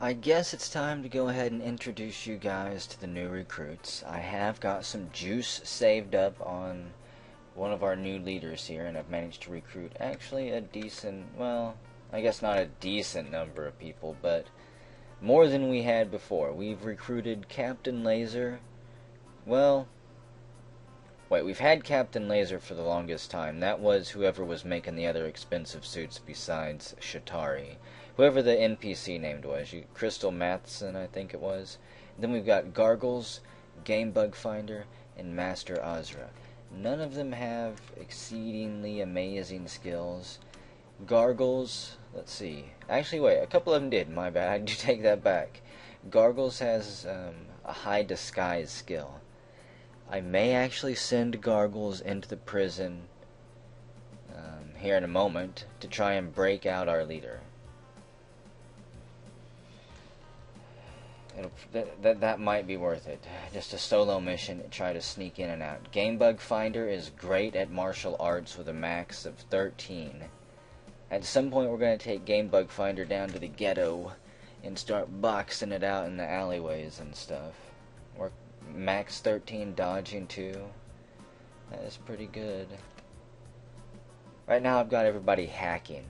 I guess it's time to go ahead and introduce you guys to the new recruits. I have got some juice saved up on one of our new leaders here, and I've managed to recruit actually a decent, well, I guess not a decent number of people, but more than we had before. We've recruited Captain Laser. Well, wait, we've had Captain Laser for the longest time. That was whoever was making the other expensive suits besides Shatari. Whoever the NPC named was. Crystal Matheson, I think it was. Then we've got Gargles, Game Bug Finder, and Master Azra. None of them have exceedingly amazing skills. Gargles, let's see. Actually, wait, a couple of them did. My bad. I do take that back. Gargles has a high disguise skill. I may actually send Gargles into the prison here in a moment to try and break out our leader. That might be worth it. Just a solo mission to try to sneak in and out. Game Bug Finder is great at martial arts with a max of 13. At some point we're going to take Game Bug Finder down to the ghetto and start boxing it out in the alleyways and stuff. We're max 13 dodging too. That is pretty good. Right now I've got everybody hacking,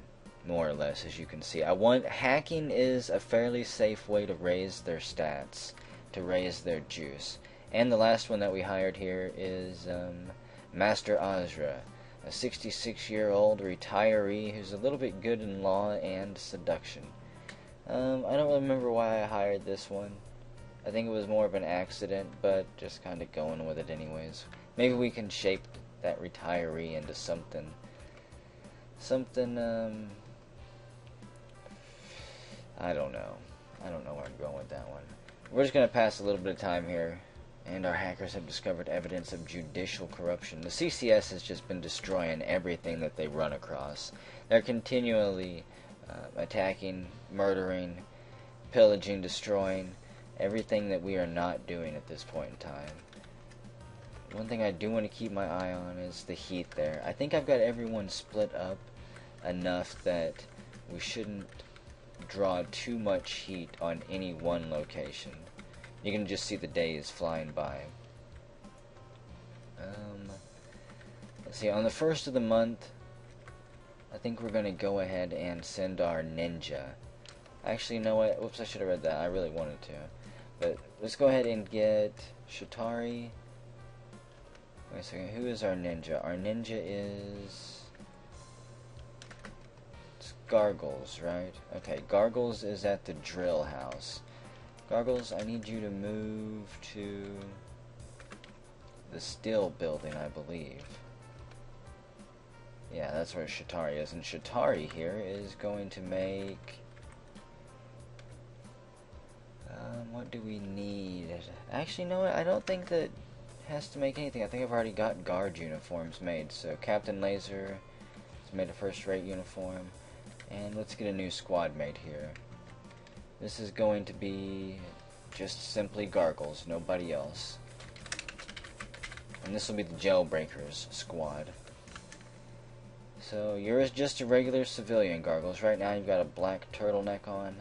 more or less, as you can see. Hacking is a fairly safe way to raise their stats, to raise their juice. And the last one that we hired here is Master Azra, a 66-year-old retiree who's a little bit good in law and seduction. I don't really remember why I hired this one. I think it was more of an accident, but just kind of going with it anyways. Maybe we can shape that retiree into something, I don't know. I don't know where I'm going with that one. We're just going to pass a little bit of time here, and our hackers have discovered evidence of judicial corruption. The CCS has just been destroying everything that they run across. They're continually attacking, murdering, pillaging, destroying everything that we are not doing at this point in time. One thing I do want to keep my eye on is the heat there. I think I've got everyone split up enough that we shouldn't draw too much heat on any one location. You can just see the days flying by. Let's see, on the 1st of the month, I think we're going to go ahead and send our ninja. Actually, you know what? Whoops, I should have read that. I really wanted to. But let's go ahead and get Shatari. Wait a second, who is our ninja? Our ninja is... it's Gargles, right? Okay, Gargles is at the drill house. Gargles, I need you to move to the steel building, I believe. Yeah, that's where Shatari is. And Shatari here is going to make... what do we need? Actually, no, I don't think that has to make anything. I think I've already got guard uniforms made. So Captain Laser has made a first-rate uniform. And let's get a new squad mate here. This is going to be just simply Gargles, nobody else. And this will be the Jailbreakers squad. So you're just a regular civilian, Gargles. Right now you've got a black turtleneck on.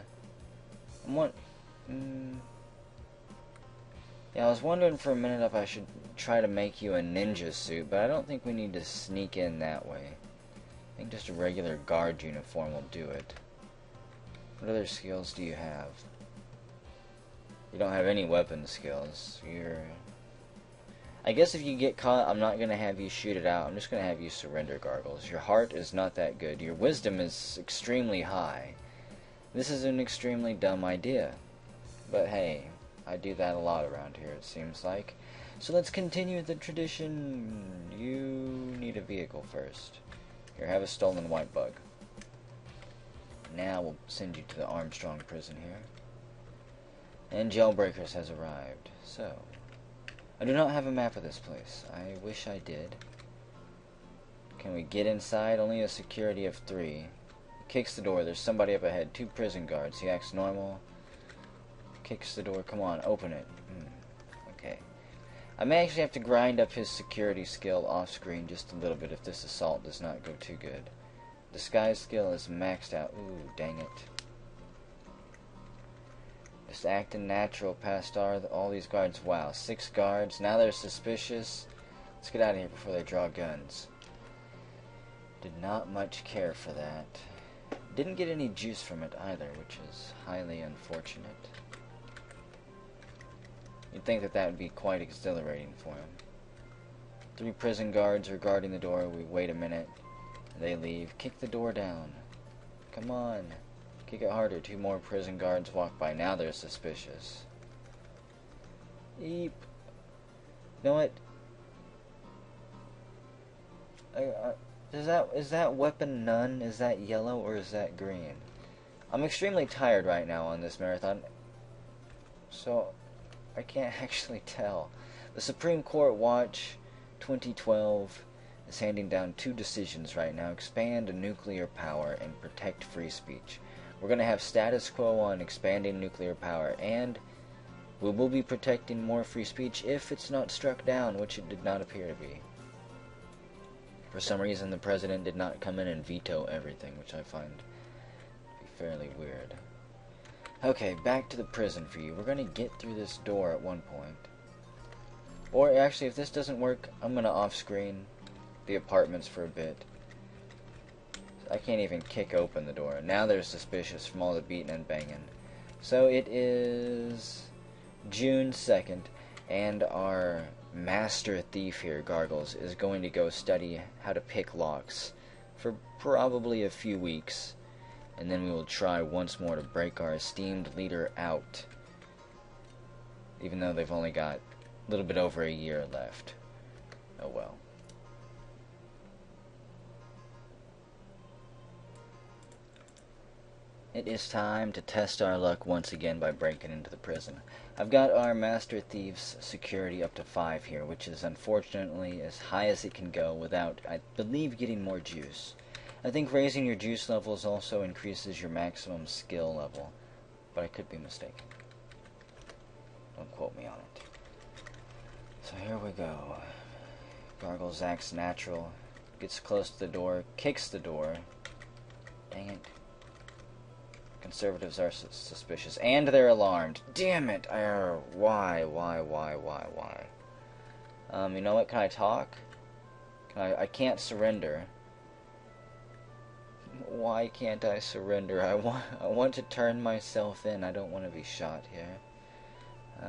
Yeah, I was wondering for a minute if I should try to make you a ninja suit, but I don't think we need to sneak in that way. I think just a regular guard uniform will do it. What other skills do you have? You don't have any weapon skills. I guess if you get caught, I'm not going to have you shoot it out. I'm just going to have you surrender, Gargles. Your heart is not that good. Your wisdom is extremely high. This is an extremely dumb idea. But hey, I do that a lot around here, it seems like. So let's continue the tradition. You need a vehicle first. Here, have a stolen white bug. Now we'll send you to the Armstrong prison here. And Jailbreakers has arrived. So, I do not have a map of this place. I wish I did. Can we get inside? Only a security of 3. Kicks the door. There's somebody up ahead. 2 prison guards. He acts normal. Kicks the door. Come on, open it. Okay. I may actually have to grind up his security skill off screen just a little bit if this assault does not go too good. Disguise skill is maxed out. Ooh, dang it. Just acting natural past all these guards. Wow, 6 guards. Now they're suspicious. Let's get out of here before they draw guns. Did not much care for that. Didn't get any juice from it either, which is highly unfortunate. You'd think that that would be quite exhilarating for him. 3 prison guards are guarding the door. We wait a minute. They leave. Kick the door down. Come on. Kick it harder. 2 more prison guards walk by. Now they're suspicious. Eep. You know what? Is that weapon none? Is that yellow or is that green? I'm extremely tired right now on this marathon, so I can't actually tell. The Supreme Court Watch 2012 is handing down 2 decisions right now: expand nuclear power and protect free speech. We're going to have status quo on expanding nuclear power, and we will be protecting more free speech if it's not struck down, which it did not appear to be. For some reason, the president did not come in and veto everything, which I find to be fairly weird. Okay, back to the prison for you. We're going to get through this door at one point. Or actually, if this doesn't work, I'm going to off-screen the apartments for a bit. I can't even kick open the door. Now they're suspicious from all the beating and banging. So it is June 2nd, and our master thief here, Gargles, is going to go study how to pick locks for probably a few weeks, and then we will try once more to break our esteemed leader out, even though they've only got a little bit over a year left. Oh well. It is time to test our luck once again by breaking into the prison. I've got our Master Thief's security up to 5 here, which is unfortunately as high as it can go without, I believe, getting more juice. I think raising your juice levels also increases your maximum skill level, but I could be mistaken. Don't quote me on it. So here we go. Gargles acts natural, gets close to the door, kicks the door. Dang it. Conservatives are suspicious, and they're alarmed. Damn it! Why? You know what? Can I talk? I can't surrender. Why can't I surrender? I want to turn myself in. I don't want to be shot here. I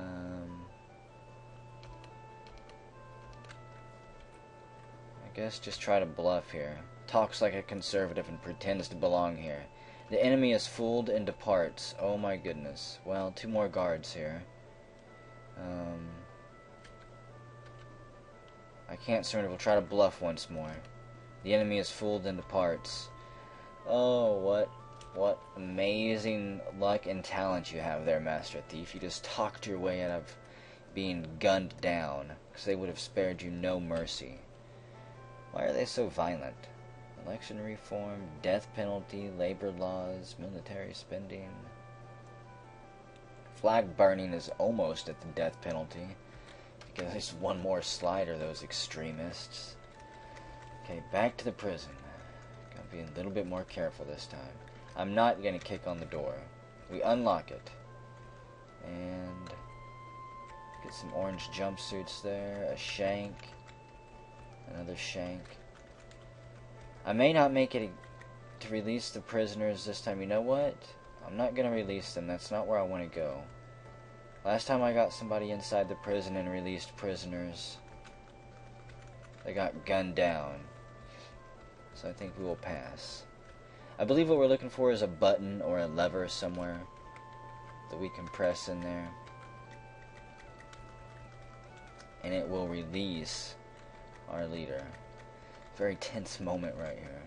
guess just try to bluff here. Talks like a conservative and pretends to belong here. The enemy is fooled and departs. Oh my goodness. Well, 2 more guards here. I can't surrender. We'll try to bluff once more. The enemy is fooled and departs. Oh, what amazing luck and talent you have there, Master Thief. You just talked your way out of being gunned down, because they would have spared you no mercy. Why are they so violent? Election reform, death penalty, labor laws, military spending. Flag burning is almost at the death penalty, because there's one more slide of those extremists. Okay, back to the prison. Gotta be a little bit more careful this time. I'm not gonna kick on the door. We unlock it. And get some orange jumpsuits there, a shank, another shank. I may not make it to release the prisoners this time. You know what? I'm not going to release them. That's not where I want to go. Last time I got somebody inside the prison and released prisoners, they got gunned down. So I think we will pass. I believe what we're looking for is a button or a lever somewhere that we can press in there, and it will release our leader. Very tense moment right here.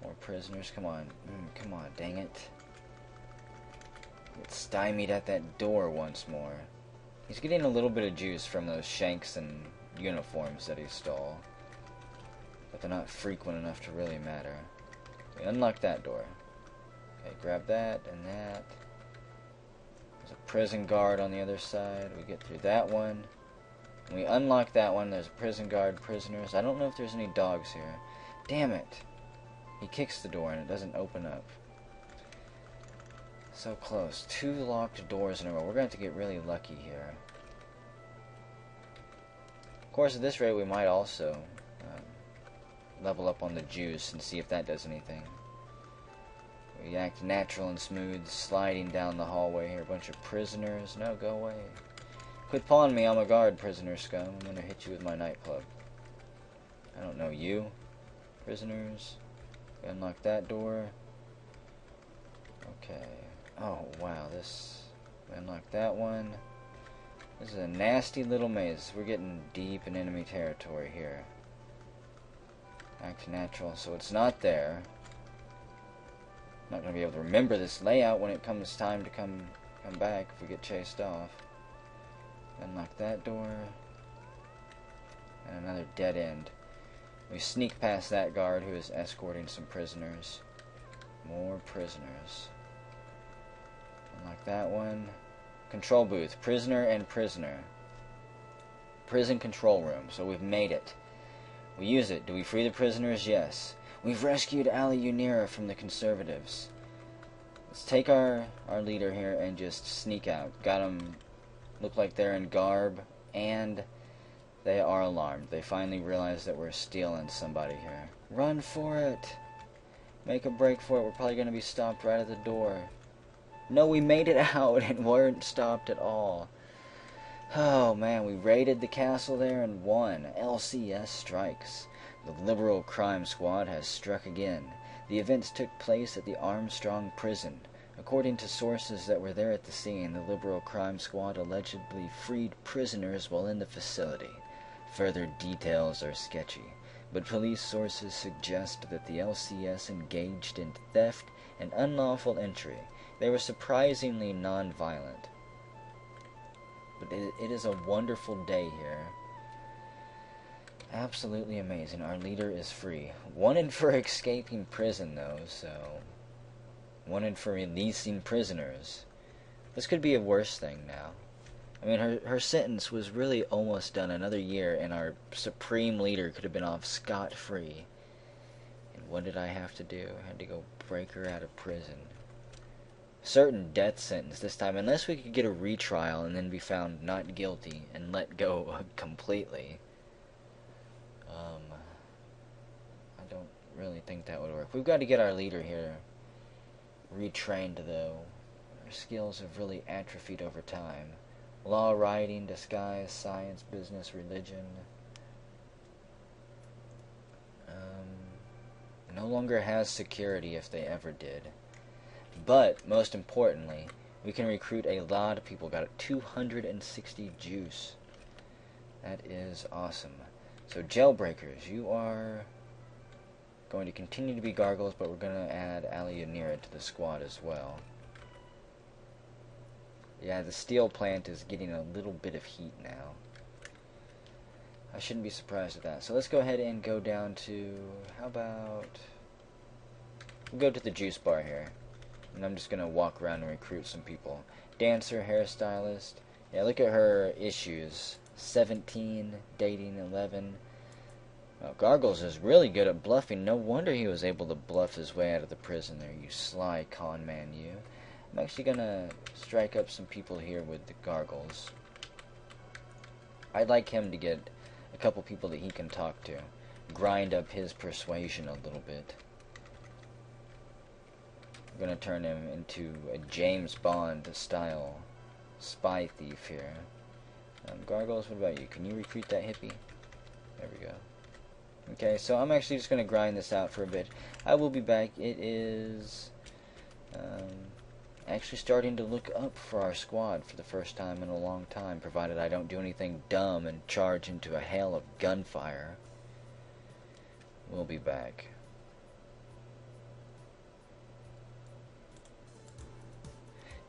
More prisoners. Come on. Come on, dang it. Get stymied at that door once more. He's getting a little bit of juice from those shanks and uniforms that he stole, but they're not frequent enough to really matter. We unlock that door. Okay, grab that and that. There's a prison guard on the other side. We get through that one. When we unlock that one, there's a prison guard, prisoners. I don't know if there's any dogs here. Damn it. He kicks the door and it doesn't open up. So close. 2 locked doors in a row. We're going to have to get really lucky here. Of course, at this rate, we might also level up on the juice and see if that does anything. We act natural and smooth, sliding down the hallway here. A bunch of prisoners. No, go away. Quit pawing me. I'm a guard, prisoner scum. I'm going to hit you with my nightclub. I don't know you. Prisoners. Unlock that door. Okay. Oh, wow. Unlock that one. This is a nasty little maze. We're getting deep in enemy territory here. Act natural. So it's not there. I'm not going to be able to remember this layout when it comes time to come back if we get chased off. Unlock that door. And another dead end. We sneak past that guard who is escorting some prisoners. More prisoners. Unlock that one. Control booth. Prisoner and prisoner. Prison control room. So we've made it. We use it. Do we free the prisoners? Yes. We've rescued Ali Unira from the conservatives. Let's take our leader here and just sneak out. Got them. Look like they're in garb. And they are alarmed. They finally realize that we're stealing somebody here. Run for it. Make a break for it. We're probably going to be stopped right at the door. No, we made it out and weren't stopped at all. Oh, man, we raided the castle there and won. LCS strikes. The Liberal Crime Squad has struck again. The events took place at the Armstrong prison. According to sources that were there at the scene, the Liberal Crime Squad allegedly freed prisoners while in the facility. Further details are sketchy, but police sources suggest that the LCS engaged in theft and unlawful entry. They were surprisingly non-violent. But it is a wonderful day here. Absolutely amazing. Our leader is free. Wanted for escaping prison, though, so... Wanted for releasing prisoners. This could be a worse thing now. I mean, her sentence was really almost done. Another year, and our supreme leader could have been off scot-free. And what did I have to do? I had to go break her out of prison. Certain death sentence this time, unless we could get a retrial and then be found not guilty and let go completely. I don't really think that would work. We've got to get our leader here retrained, though. Our skills have really atrophied over time. Law, writing, disguise, science, business, religion. No longer has security if they ever did. But, most importantly, we can recruit a lot of people. Got 260 juice. That is awesome. So, jailbreakers, you are going to continue to be gargles, but we're going to add Ali Unira to the squad as well. Yeah, the steel plant is getting a little bit of heat now. I shouldn't be surprised at that. So let's go ahead and go down to, how about, we'll go to the juice bar here. And I'm just going to walk around and recruit some people. Dancer, hairstylist. Yeah, look at her issues. 17, dating 11. Well, Gargles is really good at bluffing. No wonder he was able to bluff his way out of the prison there, you sly con man, you. I'm actually going to strike up some people here with the Gargles. I'd like him to get a couple people that he can talk to. Grind up his persuasion a little bit. I'm going to turn him into a James Bond style spy thief here. Gargles, what about you? Can you recruit that hippie? There we go. Okay, so I'm actually just going to grind this out for a bit. I will be back. It is actually starting to look up for our squad for the first time in a long time, provided I don't do anything dumb and charge into a hail of gunfire. We'll be back.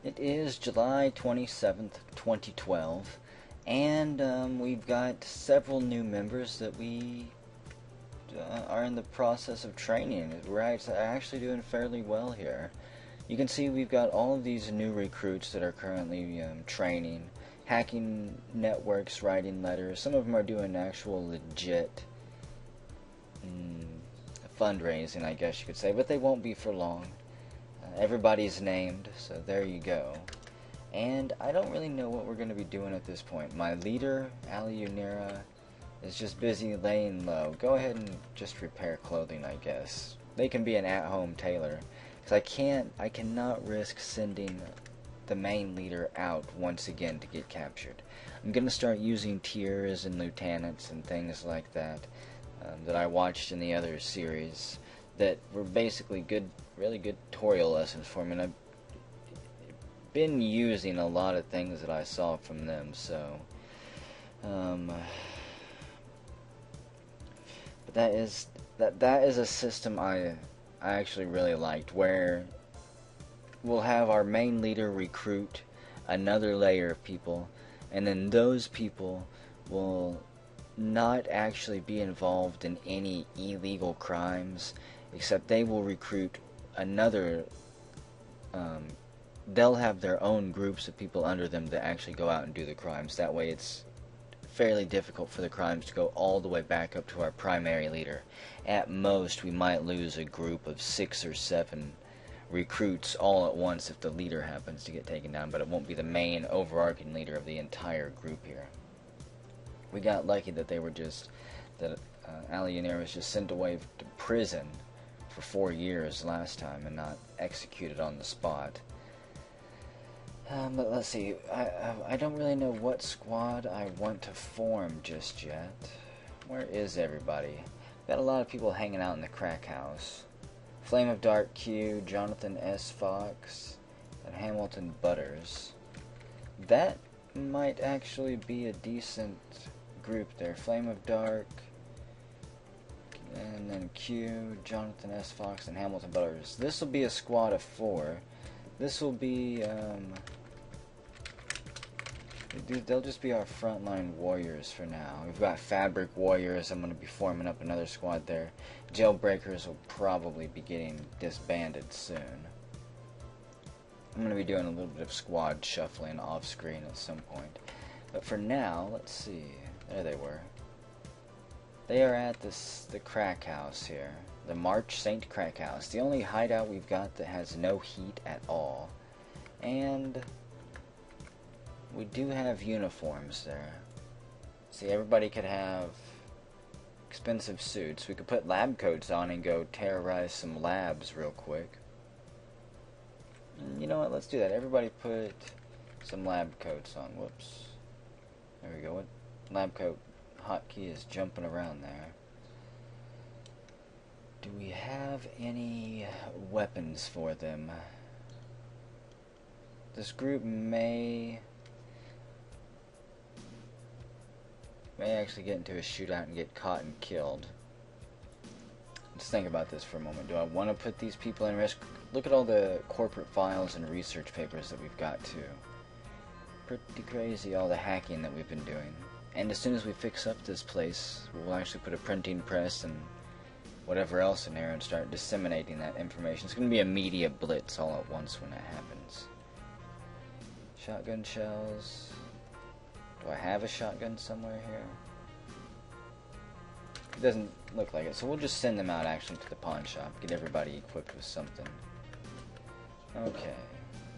It is July 27th, 2012, and we've got several new members that we are in the process of training. We're actually doing fairly well here. You can see we've got all of these new recruits that are currently training, hacking networks, writing letters. Some of them are doing actual legit fundraising, I guess you could say, but they won't be for long. everybody's named, so there you go. And I don't really know what we're going to be doing at this point. My leader, Ali Unira, is just busy laying low. Go ahead and just repair clothing, I guess. They can be an at-home tailor. Because I cannot risk sending the main leader out once again to get captured. I'm going to start using tiers and lieutenants and things like that that I watched in the other series that were basically good, really good tutorial lessons for me, and I've been using a lot of things that I saw from them, so but that is a system I actually really liked, where we'll have our main leader recruit another layer of people, and then those people will not actually be involved in any illegal crimes, except they will recruit another, they'll have their own groups of people under them that actually go out and do the crimes. That way it's fairly difficult for the crimes to go all the way back up to our primary leader. At most, we might lose a group of 6 or 7 recruits all at once if the leader happens to get taken down, but it won't be the main overarching leader of the entire group here. We got lucky that they were just, that Ali Unir was just sent away to prison for 4 years last time and not executed on the spot. But let's see, I don't really know what squad I want to form just yet. Where is everybody? Got a lot of people hanging out in the crack house. Flame of Dark Q, Jonathan S. Fox, and Hamilton Butters. That might actually be a decent group there. Flame of Dark, and then Q, Jonathan S. Fox, and Hamilton Butters. This will be a squad of 4. This will be, they'll just be our frontline warriors for now. We've got Fabric Warriors. I'm going to be forming up another squad there. Jailbreakers will probably be getting disbanded soon. I'm going to be doing a little bit of squad shuffling off screen at some point. But for now, let's see. There they were. They are at the crack house here. The March Saint Crack House. The only hideout we've got that has no heat at all. And we do have uniforms there. See, everybody could have expensive suits. We could put lab coats on and go terrorize some labs real quick. And you know what? Let's do that. Everybody put some lab coats on. Whoops. There we go. What lab coat hotkey is jumping around there? Do we have any weapons for them? This group may actually get into a shootout and get caught and killed. Let's think about this for a moment. Do I want to put these people in risk? Look at all the corporate files and research papers that we've got too. Pretty crazy, all the hacking that we've been doing. And as soon as we fix up this place, we'll actually put a printing press and whatever else in there and start disseminating that information. It's going to be a media blitz all at once when that happens. Shotgun shells. Do I have a shotgun somewhere here? It doesn't look like it, so we'll just send them out actually to the pawn shop. Get everybody equipped with something. Okay.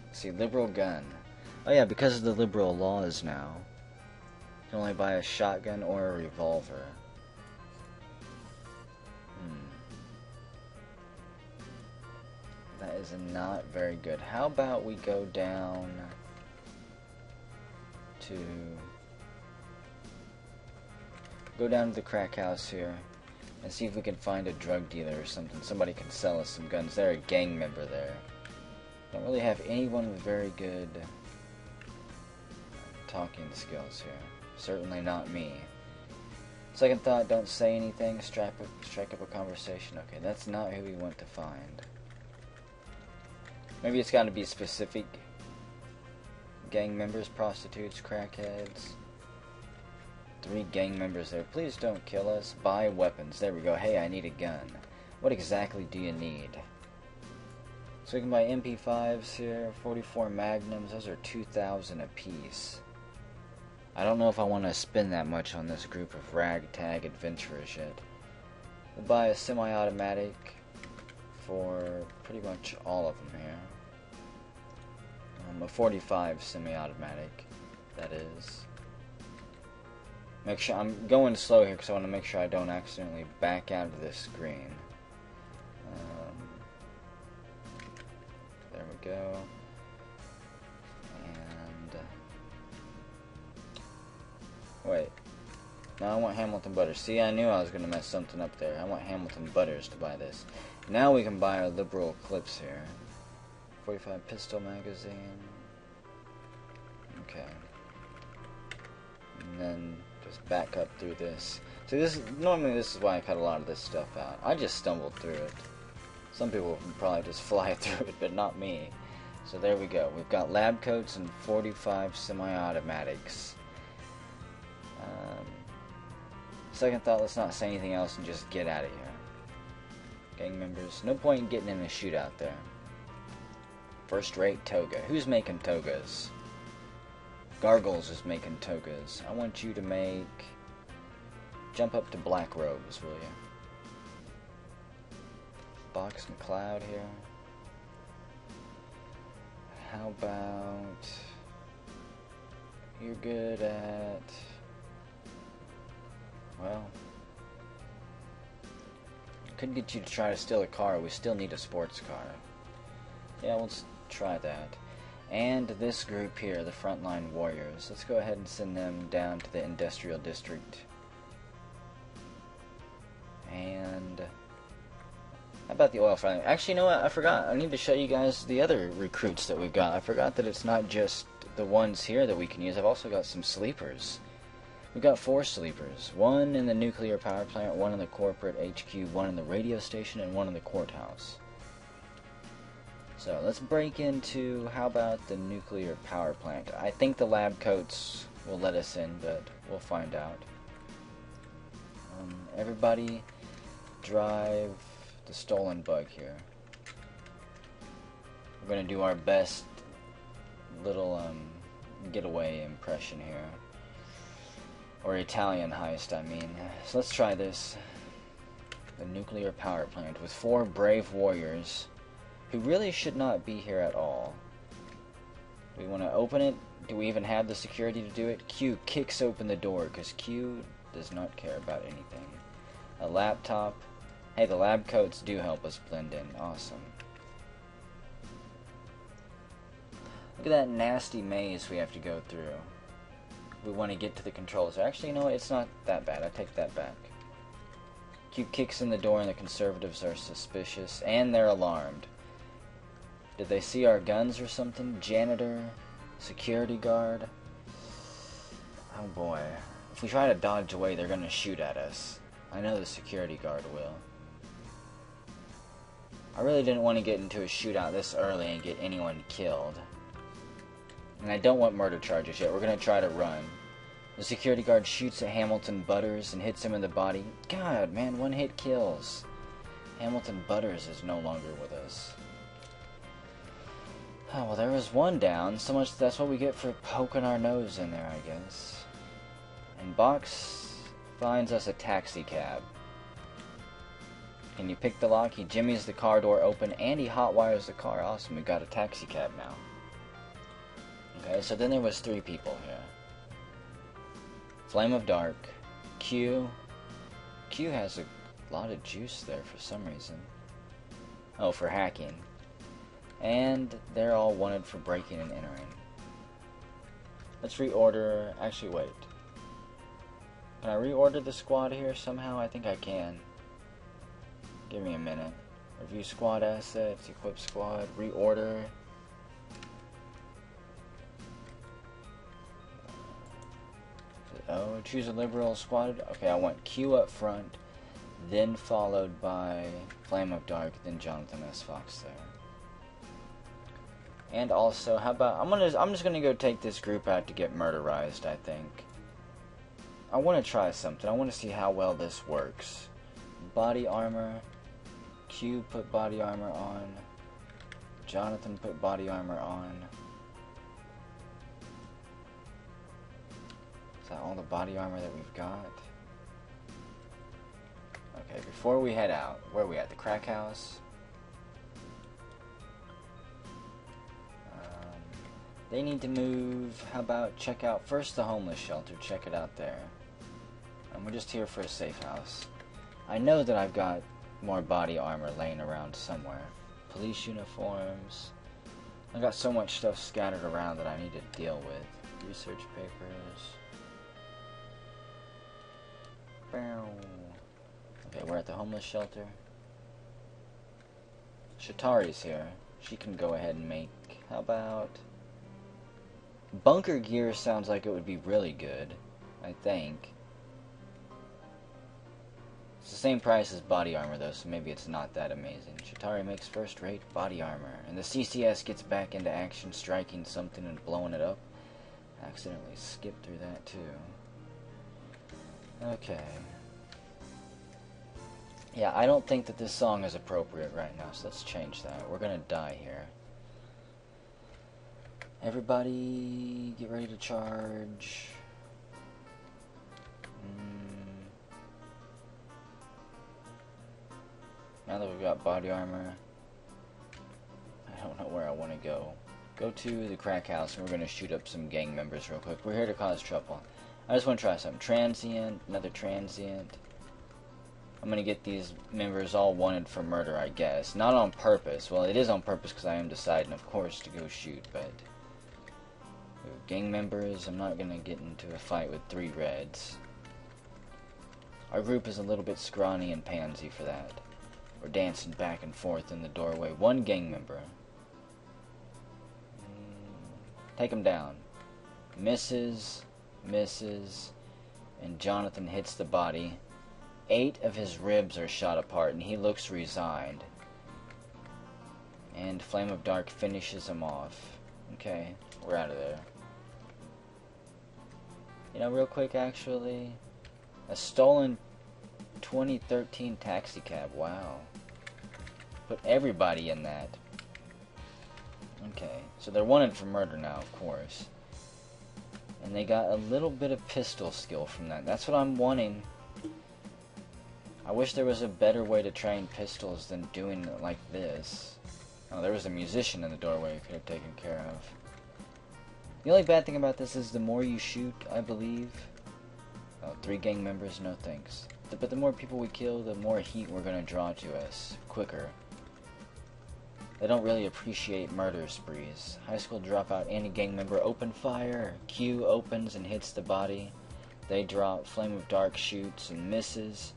Let's see, liberal gun. Oh yeah, because of the liberal laws now, you can only buy a shotgun or a revolver. That is not very good. How about we go down to the crack house here and see if we can find a drug dealer or something. Somebody can sell us some guns. They're a gang member there. Don't really have anyone with very good talking skills here. Certainly not me. Second thought, don't say anything. Strike up a conversation. Okay, that's not who we want to find. Maybe it's got to be specific gang members, prostitutes, crackheads. 3 gang members there. Please don't kill us. Buy weapons. There we go. Hey, I need a gun. What exactly do you need? So we can buy MP5s here. 44 Magnums. Those are 2,000 apiece. I don't know if I want to spend that much on this group of ragtag adventurers yet. We'll buy a semi-automatic for pretty much all of them here. A 45 semi-automatic, that is. Make sure I'm going slow here because I want to make sure I don't accidentally back out of this screen. There we go. And wait. No, I want Hamilton Butters. See, I knew I was going to mess something up there. I want Hamilton Butters to buy this. Now we can buy our liberal clips here. 45 pistol magazine. Okay. And then just back up through this. So normally this is why I cut a lot of this stuff out. I just stumbled through it. Some people can probably just fly through it, but not me. So there we go. We've got lab coats and 45 semi-automatics. Second thought, let's not say anything else and just get out of here. Gang members, no point in getting in a shootout there. First rate toga. Who's making togas? Gargles is making togas. I want you to make... Jump up to black robes, will you? Box and Cloud here. How about... You're good at... Well... Could get you to try to steal a car. We still need a sports car. Yeah, let's try that. And this group here, the Frontline Warriors. Let's go ahead and send them down to the Industrial District. And... how about the oil fighting? Actually, you know what? I forgot. I need to show you guys the other recruits that we've got. I forgot that it's not just the ones here that we can use. I've also got some sleepers. We've got 4 sleepers. 1 in the nuclear power plant, 1 in the corporate HQ, 1 in the radio station, and 1 in the courthouse. So let's break into, how about the nuclear power plant? I think the lab coats will let us in, but we'll find out. Everybody drive the stolen bug here. We're going to do our best little getaway impression here. Or Italian heist, I mean. So let's try this. The nuclear power plant with 4 brave warriors who really should not be here at all. Do we want to open it? Do we even have the security to do it? Q kicks open the door because Q does not care about anything. A laptop. Hey, the lab coats do help us blend in. Awesome. Look at that nasty maze we have to go through. We want to get to the controls. Actually, you know what? It's not that bad. I take that back. Q kicks in the door and the conservatives are suspicious. And they're alarmed. Did they see our guns or something? Janitor? Security guard? Oh boy. If we try to dodge away, they're going to shoot at us. I know the security guard will. I really didn't want to get into a shootout this early and get anyone killed. And I don't want murder charges yet. We're going to try to run. The security guard shoots at Hamilton Butters and hits him in the body. God, man, 1 hit kills. Hamilton Butters is no longer with us. Oh, well, there was 1 down. So much, that's what we get for poking our nose in there, I guess. And Box finds us a taxi cab. Can you pick the lock? He jimmies the car door open and he hotwires the car. Awesome, we got a taxi cab now. Okay, so then there was 3 people here. Flame of Dark, Q. Q has a lot of juice there for some reason. Oh, for hacking. And they're all wanted for breaking and entering. Let's reorder. Actually, wait. Can I reorder the squad here somehow? I think I can. Give me a minute. Review squad assets, equip squad, reorder. Oh, choose a liberal squad. Okay, I want Q up front, then followed by Flame of Dark, then Jonathan S. Fox there. And also, how about I'm just gonna go take this group out to get murderized, I think. I wanna try something. I wanna see how well this works. Body armor. Q put body armor on. Jonathan put body armor on. Is that all the body armor that we've got? Okay, before we head out, where are we at? The crack house? They need to move. How about check out first the homeless shelter. Check it out there. And we're just here for a safe house. I know that I've got more body armor laying around somewhere. Police uniforms. I got so much stuff scattered around that I need to deal with. Research papers. Okay, we're at the homeless shelter. Shatari's here. She can go ahead and make... How about... Bunker gear sounds like it would be really good, I think. It's the same price as body armor though, so maybe it's not that amazing. Shatari makes first-rate body armor, and the CCS gets back into action, striking something and blowing it up. Accidentally skipped through that too. Okay. Yeah, I don't think that this song is appropriate right now, so let's change that. We're gonna die here. Everybody, get ready to charge. Now that we've got body armor, I don't know where I want to go. Go to the crack house, and we're going to shoot up some gang members real quick. We're here to cause trouble. I just want to try something. Transient, another transient. I'm going to get these members all wanted for murder, I guess. Not on purpose. Well, it is on purpose because I am deciding, of course, to go shoot, but... Gang members, I'm not going to get into a fight with 3 reds. Our group is a little bit scrawny and pansy for that. We're dancing back and forth in the doorway. 1 gang member. Take him down. Misses, and Jonathan hits the body. 8 of his ribs are shot apart, and he looks resigned. And Flame of Dark finishes him off. Okay, we're out of there. You know, real quick, actually, a stolen 2013 taxi cab. Wow. Put everybody in that. Okay, so they're wanted for murder now, of course. And they got a little bit of pistol skill from that. That's what I'm wanting. I wish there was a better way to train pistols than doing it like this. Oh, there was a musician in the doorway you could have taken care of. The only bad thing about this is the more you shoot, I believe... Oh, 3 gang members, no thanks. But the more people we kill, the more heat we're going to draw to us. Quicker. They don't really appreciate murder sprees. High school dropout anti-gang member open fire. Q opens and hits the body. They drop. Flame of Dark shoots and misses.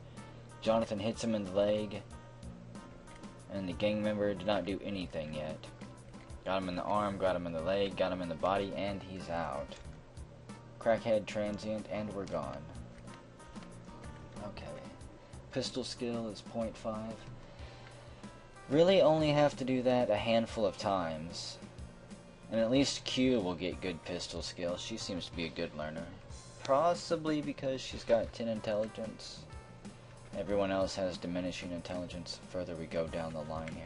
Jonathan hits him in the leg. And the gang member did not do anything yet. Got him in the arm, got him in the leg, got him in the body, and he's out. Crackhead transient, and we're gone. Okay. Pistol skill is 0.5. Really only have to do that a handful of times. And at least Q will get good pistol skill. She seems to be a good learner. Possibly because she's got 10 intelligence. Everyone else has diminishing intelligence the further we go down the line here.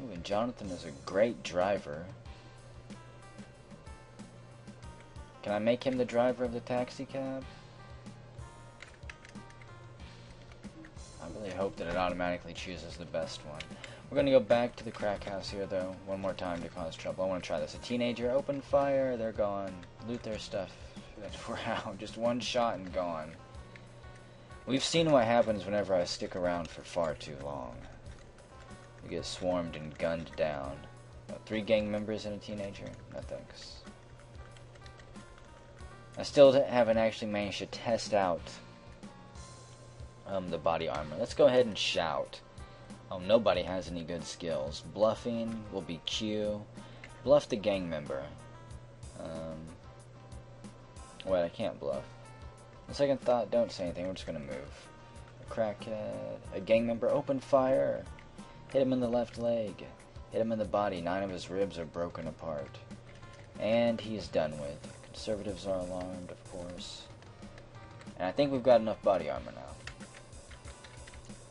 Ooh, and Jonathan is a great driver. Can I make him the driver of the taxi cab? I really hope that it automatically chooses the best one. We're going to go back to the crack house here, though, one more time to cause trouble. I want to try this. A teenager, open fire, they're gone. Loot their stuff. We're out. Just 1 shot and gone. We've seen what happens whenever I stick around for far too long. We get swarmed and gunned down. 3 gang members and a teenager? No thanks. I still haven't actually managed to test out the body armor. Let's go ahead and shout. Oh, nobody has any good skills. Bluffing will be Q. Bluff the gang member. Wait, I can't bluff. On second thought, don't say anything. We're just going to move. A crackhead. A gang member, open fire. Hit him in the left leg. Hit him in the body. 9 of his ribs are broken apart. And he's done with. Conservatives are alarmed, of course. And I think we've got enough body armor now.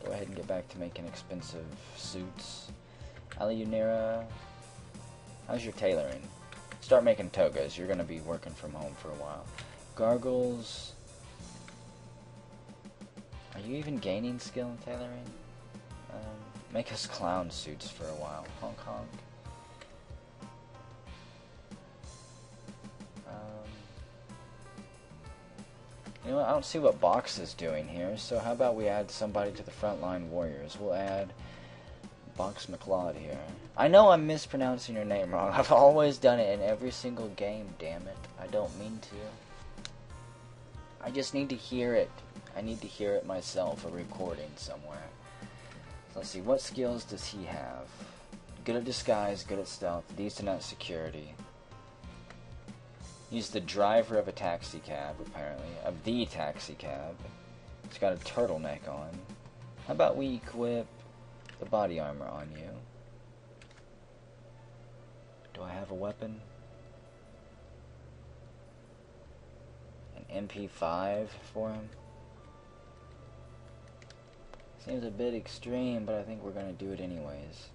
Go ahead and get back to making expensive suits. Ali Unera, how's your tailoring? Start making togas. You're going to be working from home for a while. Gargles. Are you even gaining skill in tailoring? Make us clown suits for a while. Honk honk. You know what, I don't see what Box is doing here, so how about we add somebody to the Frontline Warriors? We'll add Box McLeod here. I know I'm mispronouncing your name wrong. I've always done it in every single game, damn it. I don't mean to. I just need to hear it. I need to hear it myself, a recording somewhere. So let's see, what skills does he have? Good at disguise, good at stealth, decent at security. He's the driver of a taxi cab, apparently. Of the taxi cab. He's got a turtleneck on. How about we equip the body armor on you? Do I have a weapon? An MP5 for him? Seems a bit extreme, but I think we're going to do it anyways.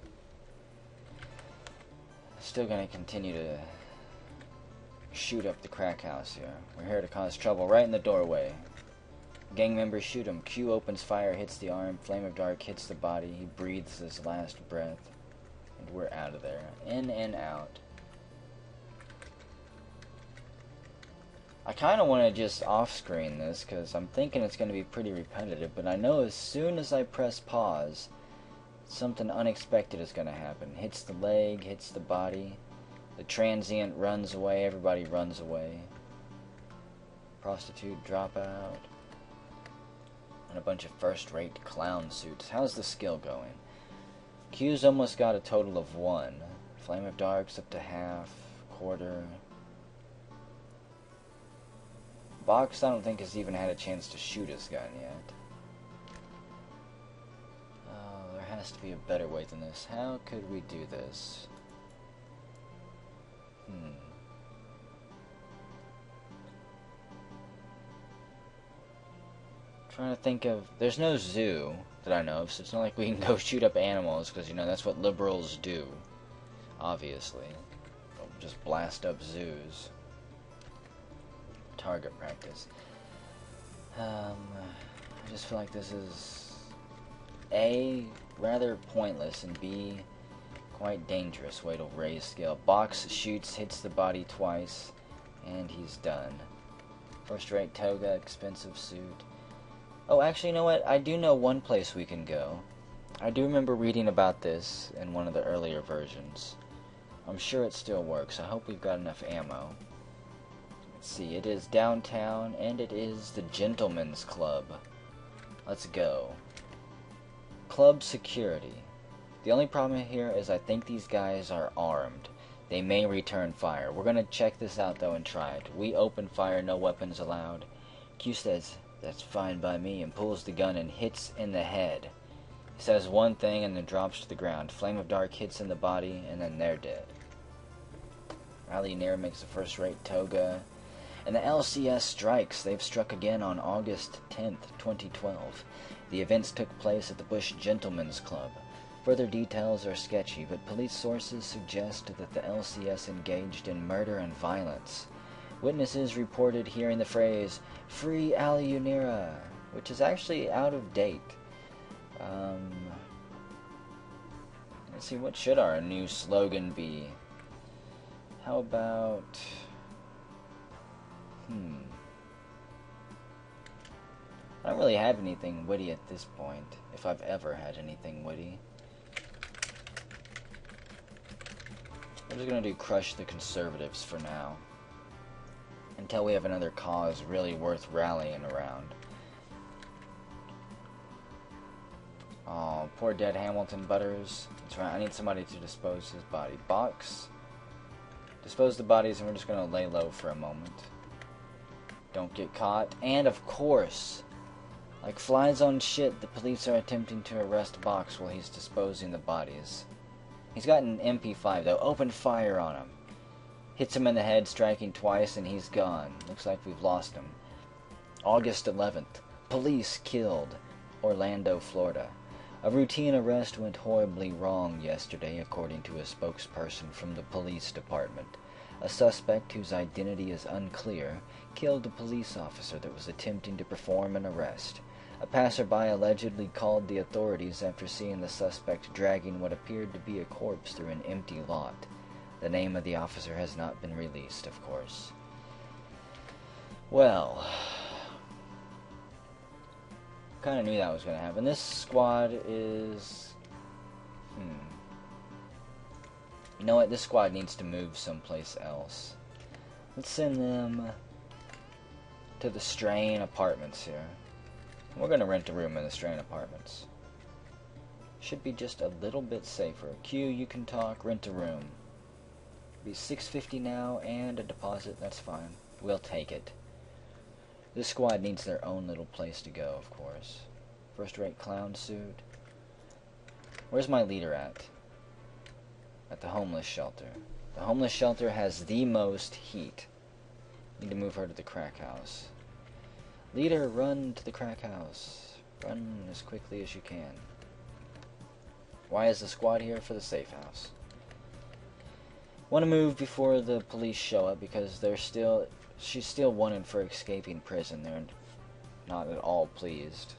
Still going to continue to shoot up the crack house here. We're here to cause trouble right in the doorway. Gang members shoot him. Q opens fire, hits the arm. Flame of Dark hits the body. He breathes his last breath. And we're out of there. In and out. I kind of want to just off-screen this because I'm thinking it's going to be pretty repetitive, but I know as soon as I press pause, something unexpected is going to happen. Hits the leg, hits the body. The transient runs away, everybody runs away. Prostitute dropout. And a bunch of first-rate clown suits. How's the skill going? Q's almost got a total of 1. Flame of Dark's up to half, quarter. Box, I don't think has even had a chance to shoot his gun yet. Oh, there has to be a better way than this. How could we do this? Trying to think of... There's no zoo that I know of, so it's not like we can go shoot up animals, because, you know, that's what liberals do. Obviously. They'll just blast up zoos. Target practice. I just feel like this is A, rather pointless, and B, quite dangerous way to raise skill. Box shoots, hits the body twice, and he's done. First-rate toga, expensive suit. Oh, actually, you know what? I do know one place we can go. I do remember reading about this in one of the earlier versions. I'm sure it still works. I hope we've got enough ammo. Let's see, it is downtown, and it is the Gentleman's Club. Let's go. Club security. The only problem here is I think these guys are armed. They may return fire. We're going to check this out, though, and try it. We open fire, no weapons allowed. Q says, "That's fine by me," and pulls the gun and hits in the head. He says one thing and then drops to the ground. Flame of Dark hits in the body, and then they're dead. Rally Near makes a first-rate toga. And the LCS strikes. They've struck again on August 10th, 2012. The events took place at the Bush Gentlemen's Club. Further details are sketchy, but police sources suggest that the LCS engaged in murder and violence. Witnesses reported hearing the phrase, "Free Ali Unira," which is actually out of date. Let's see, what should our new slogan be? How about... I don't really have anything witty at this point, if I've ever had anything witty. I'm just gonna do crush the conservatives for now. Until we have another cause really worth rallying around. Oh, poor dead Hamilton Butters. That's right, I need somebody to dispose his body. Box. Dispose the bodies, and we're just gonna lay low for a moment. Don't get caught. And of course, like flies on shit, the police are attempting to arrest Box while he's disposing the bodies. He's got an MP5 though. Open fire on him. Hits him in the head, striking twice, and he's gone. Looks like we've lost him. August 11th. Police killed. Orlando, Florida. A routine arrest went horribly wrong yesterday, according to a spokesperson from the police department. A suspect whose identity is unclear killed a police officer that was attempting to perform an arrest. A passerby allegedly called the authorities after seeing the suspect dragging what appeared to be a corpse through an empty lot. The name of the officer has not been released, of course. Well, kind of knew that was going to happen. This squad is... You know what? This squad needs to move someplace else. Let's send them to the Strain Apartments here. We're going to rent a room in the Strain Apartments. Should be just a little bit safer. Q, you can talk, rent a room. Be $6.50 now and a deposit, that's fine. We'll take it. This squad needs their own little place to go, of course. First-rate clown suit. Where's my leader at? At the homeless shelter. The homeless shelter has the most heat. Need to move her to the crack house. Leader, run to the crack house. Run as quickly as you can. Why is the squad here? For the safe house. Want to move before the police show up because she's still wanted for escaping prison. They're not at all pleased.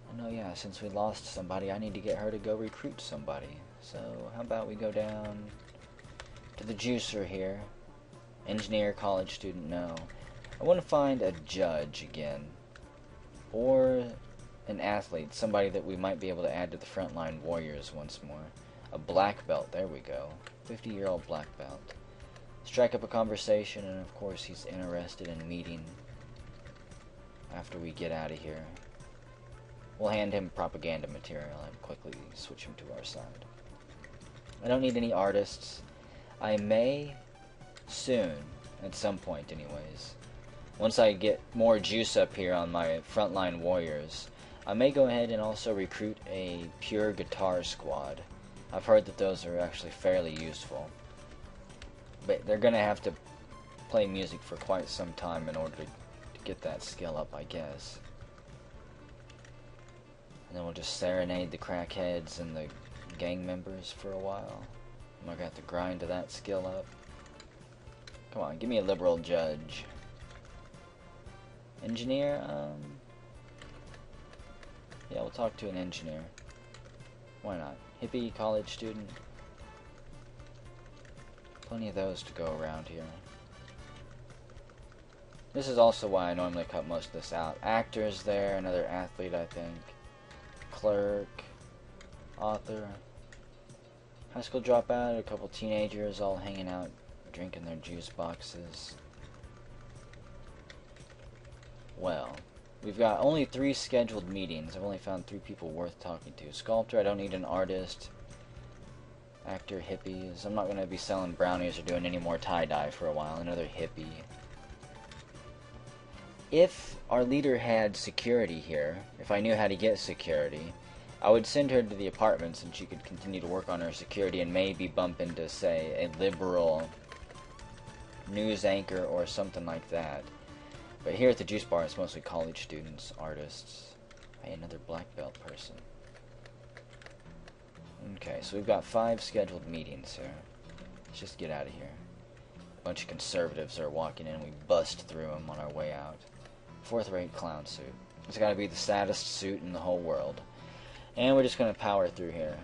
Oh no, yeah, since we lost somebody, I need to get her to go recruit somebody. So, how about we go down to the juicer here. Engineer, college student, no. I want to find a judge again. Or an athlete, somebody that we might be able to add to the frontline warriors once more. A black belt, there we go. 50-year-old black belt. Strike up a conversation, and of course he's interested in meeting after we get out of here. We'll hand him propaganda material and quickly switch him to our side. I don't need any artists. I may soon, at some point anyways. Once I get more juice up here on my frontline warriors, I may go ahead and also recruit a pure guitar squad. I've heard that those are actually fairly useful. But they're going to have to play music for quite some time in order to get that skill up, I guess. And then we'll just serenade the crackheads and the gang members for a while. I'm going to have to grind to that skill up. Come on, give me a liberal judge. Engineer, yeah, we'll talk to an engineer. Why not? Hippie, college student. Plenty of those to go around here. This is also why I normally cut most of this out. Actors there, another athlete I think. Clerk. Author. High school dropout, a couple teenagers all hanging out, drinking their juice boxes. Well, we've got only 3 scheduled meetings. I've only found 3 people worth talking to. Sculptor, I don't need an artist. Actor, hippies. I'm not going to be selling brownies or doing any more tie-dye for a while. Another hippie. If our leader had security here, if I knew how to get security, I would send her to the apartments and she could continue to work on her security and maybe bump into, say, a liberal news anchor or something like that. But here at the juice bar, it's mostly college students, artists. Hey, another black belt person. Okay, so we've got 5 scheduled meetings here. Let's just get out of here. A bunch of conservatives are walking in. We bust through them on our way out. 4th-rate clown suit. It's got to be the saddest suit in the whole world. And we're just going to power through here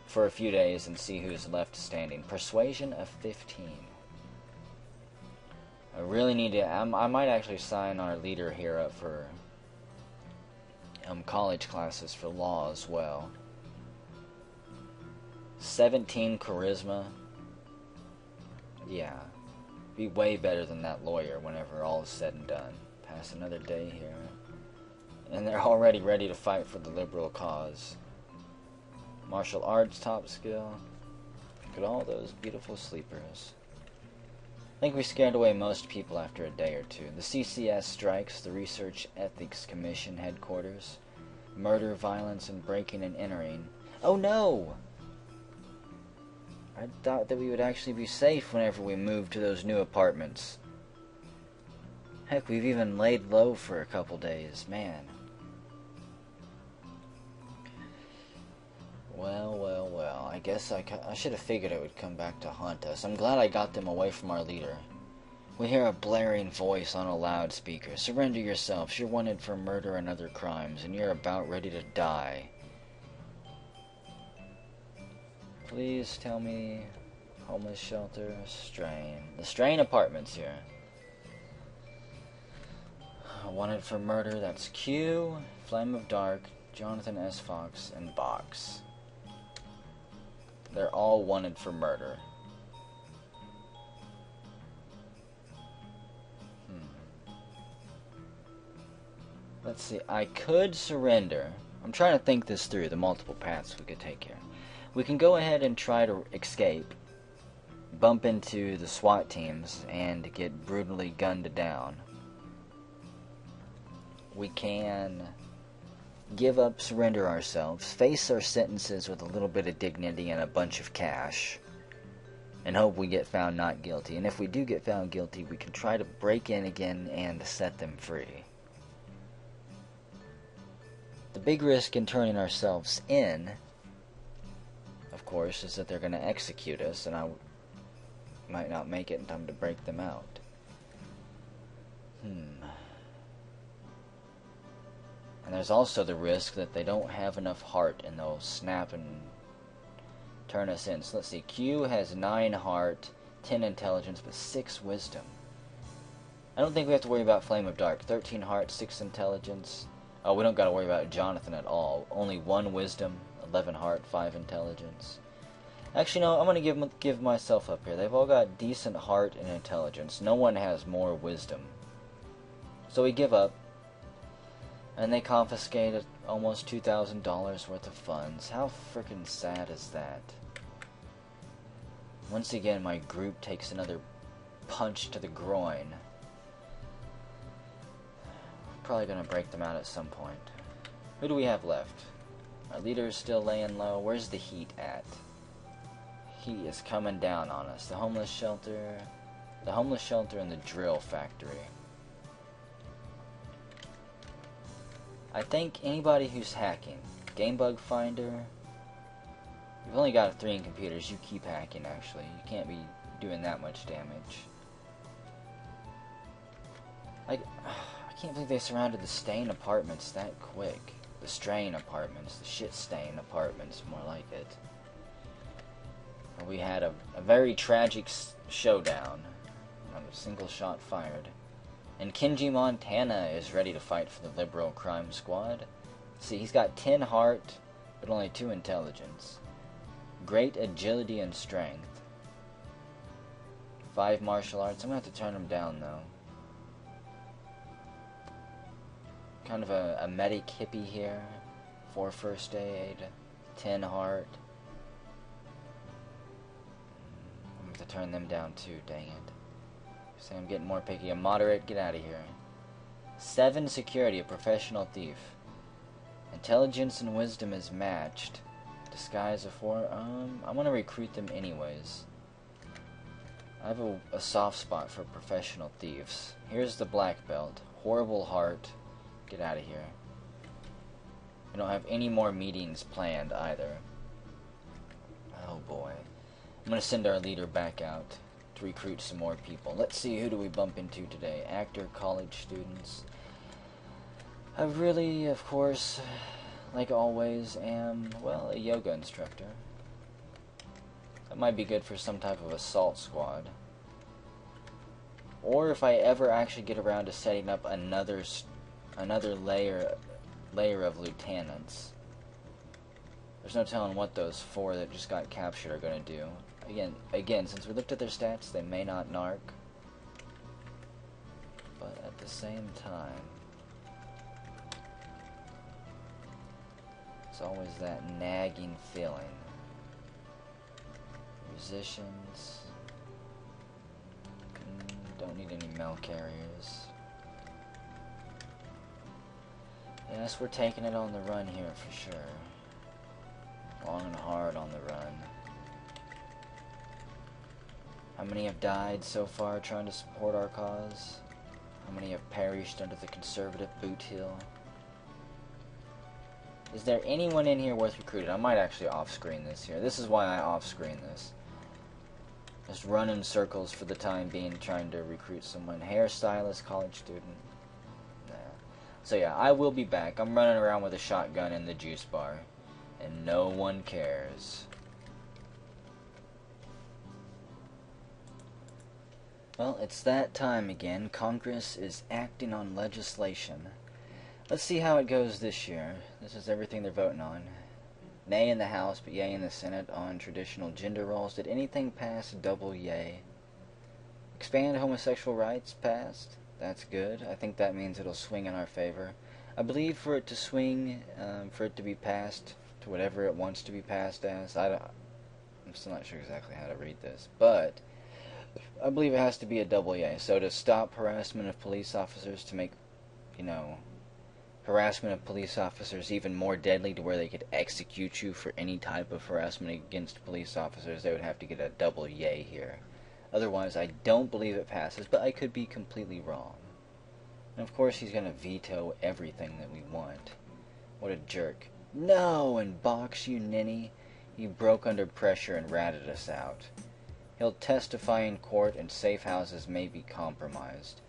for a few days and see who's left standing. Persuasion of 15. I really need to... I might actually sign our leader here up for college classes for law as well. 17 charisma. Yeah. Be way better than that lawyer whenever all is said and done. Pass another day here. And they're already ready to fight for the liberal cause. Martial arts top skill. Look at all those beautiful sleepers. I think we scared away most people after a day or two. The CCS strikes, the Research Ethics Commission headquarters. Murder, violence, and breaking and entering. Oh no! I thought that we would actually be safe whenever we moved to those new apartments. Heck, we've even laid low for a couple days, man. Well, well, well, I guess I should have figured it would come back to haunt us. I'm glad I got them away from our leader. We hear a blaring voice on a loudspeaker. Surrender yourselves. You're wanted for murder and other crimes, and you're about ready to die. Please tell me... Homeless shelter, Strain. The Strain apartments here. Wanted for murder, that's Q, Flame of Dark, Jonathan S. Fox, and Box. They're all wanted for murder. Let's see, I could surrender. I'm trying to think this through, the multiple paths we could take here. We can go ahead and try to escape, bump into the SWAT teams, and get brutally gunned down. We can give up, surrender ourselves, face our sentences with a little bit of dignity and a bunch of cash, and hope we get found not guilty. And if we do get found guilty, we can try to break in again and set them free. The big risk in turning ourselves in, of course, is that they're going to execute us, and I might not make it in time to break them out. And there's also the risk that they don't have enough heart and they'll snap and turn us in. So let's see, Q has 9 heart, 10 intelligence, but 6 wisdom. I don't think we have to worry about Flame of Dark. 13 heart, 6 intelligence. Oh, we don't got to worry about Jonathan at all. Only 1 wisdom, 11 heart, 5 intelligence. Actually, no, I'm going to give myself up here. They've all got decent heart and intelligence. No one has more wisdom. So we give up. And they confiscated almost $2,000 worth of funds. How freaking sad is that? Once again, my group takes another punch to the groin. Probably gonna break them out at some point. Who do we have left? Our leader is still laying low. Where's the heat at? Heat is coming down on us. The homeless shelter and the drill factory. I think anybody who's hacking, Gamebug Finder, you've only got 3 in computers, you keep hacking actually. You can't be doing that much damage. I can't believe they surrounded the Stain apartments that quick. The Strain apartments, the shit stain apartments, more like it. We had a very tragic showdown. A single shot fired. And Kenji Montana is ready to fight for the Liberal Crime Squad. See, he's got 10 heart, but only 2 intelligence. Great agility and strength. 5 martial arts. I'm going to have to turn him down, though. Kind of a medic hippie here. 4 first aid. 10 heart. I'm going to have to turn them down, too, dang it. See, I'm getting more picky. A moderate, get out of here. 7 security, a professional thief. Intelligence and wisdom is matched. Disguise of 4. I'm gonna recruit them anyways. I have a soft spot for professional thieves. Here's the black belt. Horrible heart. Get out of here. We don't have any more meetings planned either. Oh boy. I'm gonna send our leader back out to recruit some more people. Let's see, who do we bump into today? Actor, college students. I really, of course, like always, am, well, a yoga instructor. That might be good for some type of assault squad. Or if I ever actually get around to setting up another layer of lieutenants. There's no telling what those 4 that just got captured are going to do. Again, since we looked at their stats, they may not narc. But at the same time, it's always that nagging feeling. Musicians. Don't need any mail carriers. Yes, we're taking it on the run here for sure. Long and hard on the run. How many have died so far trying to support our cause? How many have perished under the conservative boot heel? Is there anyone in here worth recruiting? I might actually off-screen this here. This is why I off-screen this. Just run in circles for the time being trying to recruit someone. Hairstylist, college student. Nah. So yeah, I will be back. I'm running around with a shotgun in the juice bar. And no one cares. Well, it's that time again. Congress is acting on legislation. Let's see how it goes this year. This is everything they're voting on. Nay in the House, but yay in the Senate on traditional gender roles. Did anything pass? Double yay. Expand homosexual rights passed. That's good. I think that means it'll swing in our favor. I believe for it to swing, for it to be passed to whatever it wants to be passed as, I'm still not sure exactly how to read this, but I believe it has to be a double yay. So to stop harassment of police officers, to make, harassment of police officers even more deadly to where they could execute you for any type of harassment against police officers, they would have to get a double yay here. Otherwise, I don't believe it passes, but I could be completely wrong. And of course, he's going to veto everything that we want. What a jerk. No, and box you, ninny. He broke under pressure and ratted us out. He'll testify in court, and safe houses may be compromised.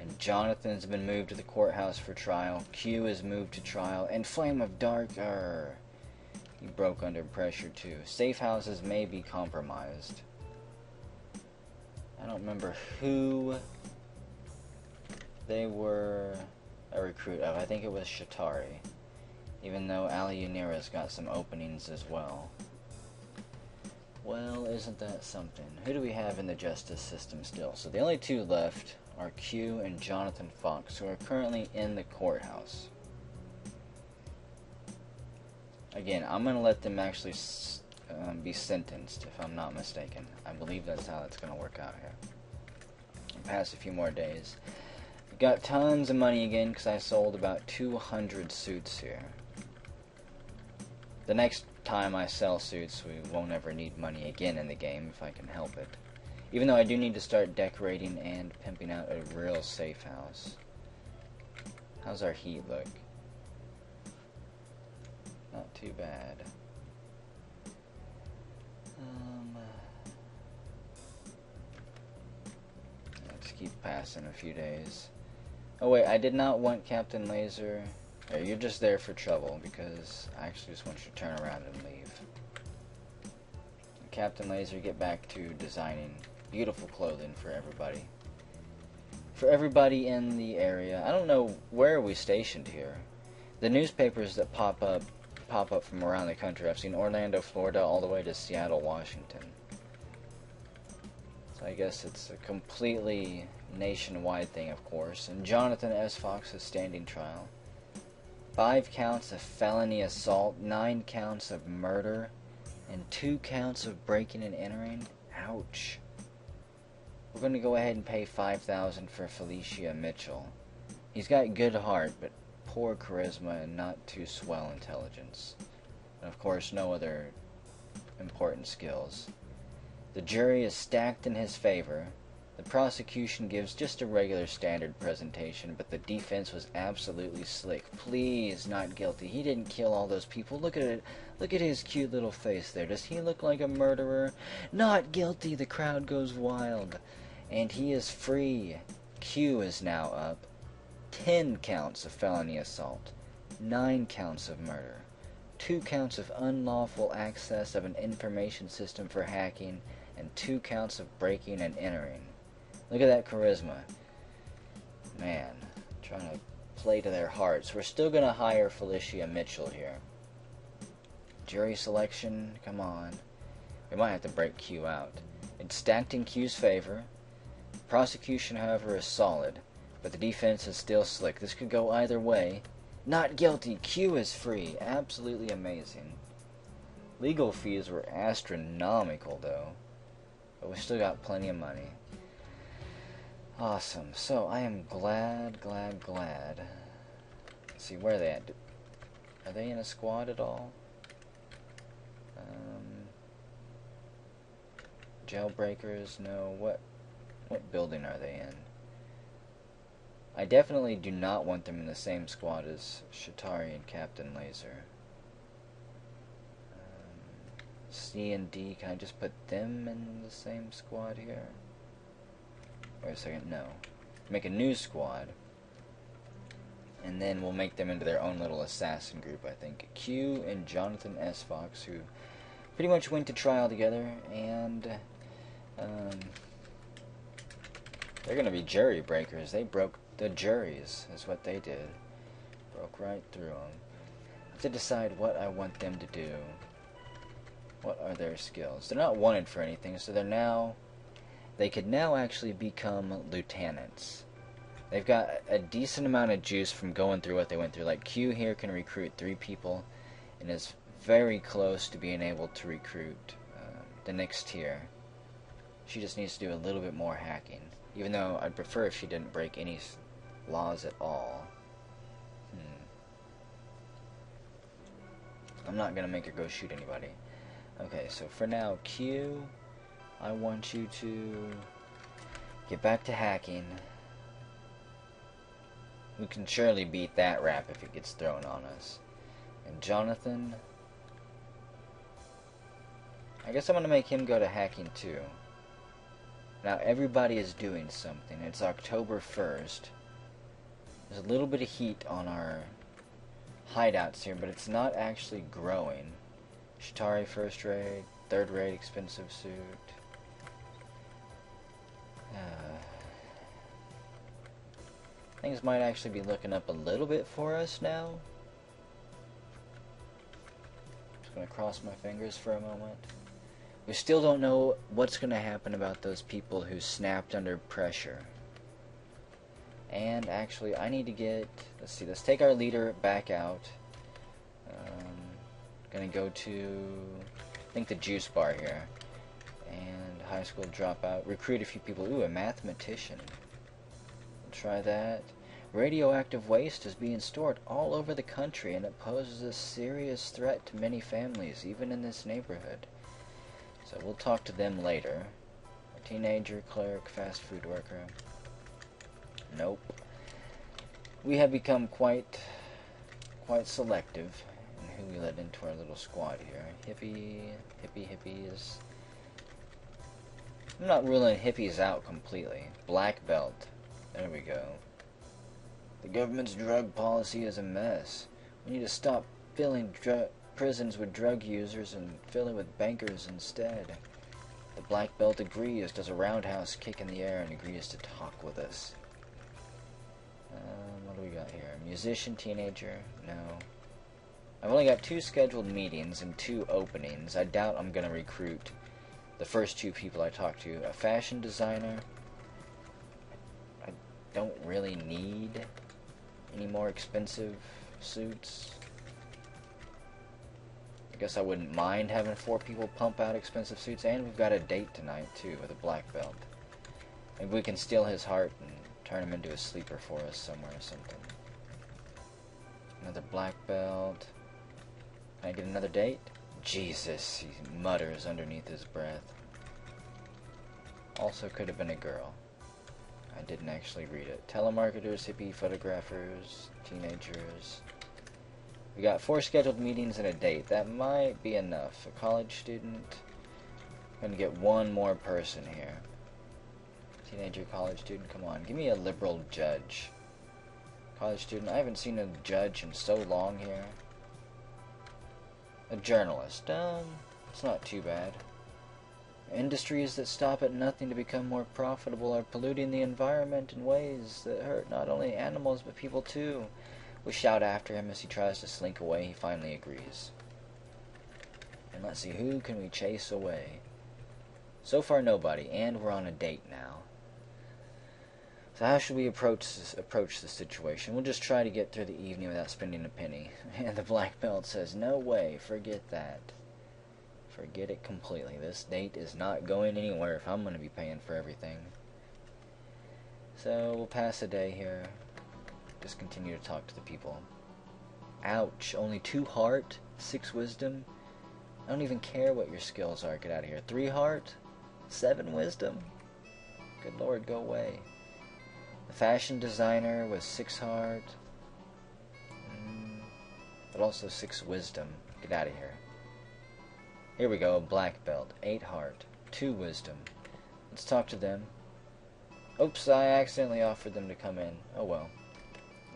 And Jonathan's been moved to the courthouse for trial. Q is moved to trial. And Flame of Dark, he broke under pressure too. Safe houses may be compromised. I don't remember who they were a recruit of. I think it was Shatari. Even though Ali Unira's got some openings as well. Well, isn't that something? Who do we have in the justice system still? So the only two left are Q and Jonathan Fox, who are currently in the courthouse. Again, I'm going to let them actually be sentenced, if I'm not mistaken. I believe that's how it's going to work out here. I'll pass a few more days. I've got tons of money again because I sold about 200 suits here. The next time I sell suits, we won't ever need money again in the game if I can help it. Even though I do need to start decorating and pimping out a real safe house. How's our heat look? Not too bad. Let's keep passing a few days. Oh wait, I did not want Captain Laser. You're just there for trouble, because I actually just want you to turn around and leave. Captain Laser, get back to designing beautiful clothing for everybody. For everybody in the area. I don't know where we stationed here. The newspapers that pop up from around the country. I've seen Orlando, Florida, all the way to Seattle, Washington. So I guess it's a completely nationwide thing, of course. And Jonathan S. Fox's standing trial. 5 counts of felony assault, 9 counts of murder, and 2 counts of breaking and entering. Ouch. We're going to go ahead and pay $5,000 for Felicia Mitchell. He's got good heart, but poor charisma and not too swell intelligence. And of course, no other important skills. The jury is stacked in his favor. The prosecution gives just a regular standard presentation, but the defense was absolutely slick. Please, not guilty. He didn't kill all those people. Look at it. Look at his cute little face there. Does he look like a murderer? Not guilty. The crowd goes wild. And he is free. Q is now up. 10 counts of felony assault. 9 counts of murder. 2 counts of unlawful access of an information system for hacking. And 2 counts of breaking and entering. Look at that charisma. Man, trying to play to their hearts. We're still going to hire Felicia Mitchell here. Jury selection, come on. We might have to break Q out. It's stacked in Q's favor. Prosecution, however, is solid. But the defense is still slick. This could go either way. Not guilty. Q is free. Absolutely amazing. Legal fees were astronomical, though. But we still got plenty of money. Awesome. So, I am glad. Let's see, where are they at? Are they in a squad at all? Jailbreakers? No. What building are they in? I definitely do not want them in the same squad as Shatari and Captain Laser. C and D, can I just put them in the same squad here? Wait a second, no. Make a new squad. And then we'll make them into their own little assassin group, I think. Q and Jonathan S. Fox, who pretty much went to trial together, and They're gonna be jury breakers. They broke the juries, is what they did. Broke right through them. I have to decide what I want them to do. What are their skills? They're not wanted for anything, so they could now actually become lieutenants. They've got a decent amount of juice from going through what they went through. Like Q here can recruit 3 people, and is very close to being able to recruit the next tier. She just needs to do a little bit more hacking. Even though I'd prefer if she didn't break any laws at all. I'm not going to make her go shoot anybody. Okay, so for now, Q, I want you to get back to hacking. We can surely beat that rap if it gets thrown on us. And Jonathan, I guess I'm going to make him go to hacking too. Now everybody is doing something. It's October 1st. There's a little bit of heat on our hideouts here, but it's not actually growing. Shatari first rate, third rate expensive suit. Things might actually be looking up a little bit for us now. Just gonna cross my fingers for a moment. We still don't know what's gonna happen about those people who snapped under pressure. And actually, I need to get... Let's see, let's take our leader back out. Gonna go to... I think the juice bar here. And high school dropout. Recruit a few people. Ooh, a mathematician. We'll try that. Radioactive waste is being stored all over the country, and it poses a serious threat to many families, even in this neighborhood. So we'll talk to them later. A teenager, cleric, fast food worker. Nope. We have become quite selective in who we let into our little squad here. Hippies. I'm not ruling hippies out completely. Black belt. There we go. The government's drug policy is a mess. We need to stop filling prisons with drug users and fill it with bankers instead. The black belt agrees, does a roundhouse kick in the air, and agrees to talk with us. What do we got here? Musician, teenager? No. I've only got 2 scheduled meetings and 2 openings. I doubt I'm going to recruit the first 2 people I talk to. A fashion designer. I don't really need any more expensive suits. I guess I wouldn't mind having 4 people pump out expensive suits. And we've got a date tonight, too, with a black belt. Maybe we can steal his heart and turn him into a sleeper for us somewhere or something. Another black belt. Can I get another date? Jesus, he mutters underneath his breath. Also could have been a girl. I didn't actually read it. Telemarketers, hippie photographers, teenagers. We got 4 scheduled meetings and a date. That might be enough. A college student. I'm gonna get 1 more person here. Teenager, college student, come on. Give me a liberal judge. College student, I haven't seen a judge in so long here. A journalist, it's not too bad. Industries that stop at nothing to become more profitable are polluting the environment in ways that hurt not only animals but people too. We shout after him as he tries to slink away. He finally agrees. And let's see, who can we chase away? So far nobody, and we're on a date now. So how should we approach the situation? We'll just try to get through the evening without spending a penny. And the black belt says, no way, forget that. Forget it completely. This date is not going anywhere if I'm going to be paying for everything. So we'll pass a day here. Just continue to talk to the people. Ouch, only 2 heart, 6 wisdom. I don't even care what your skills are. Get out of here. 3 heart, 7 wisdom. Good Lord, go away. A fashion designer with 6 heart, but also 6 wisdom. Get out of here. Here we go, a black belt, 8 heart, 2 wisdom. Let's talk to them. Oops, I accidentally offered them to come in. Oh well.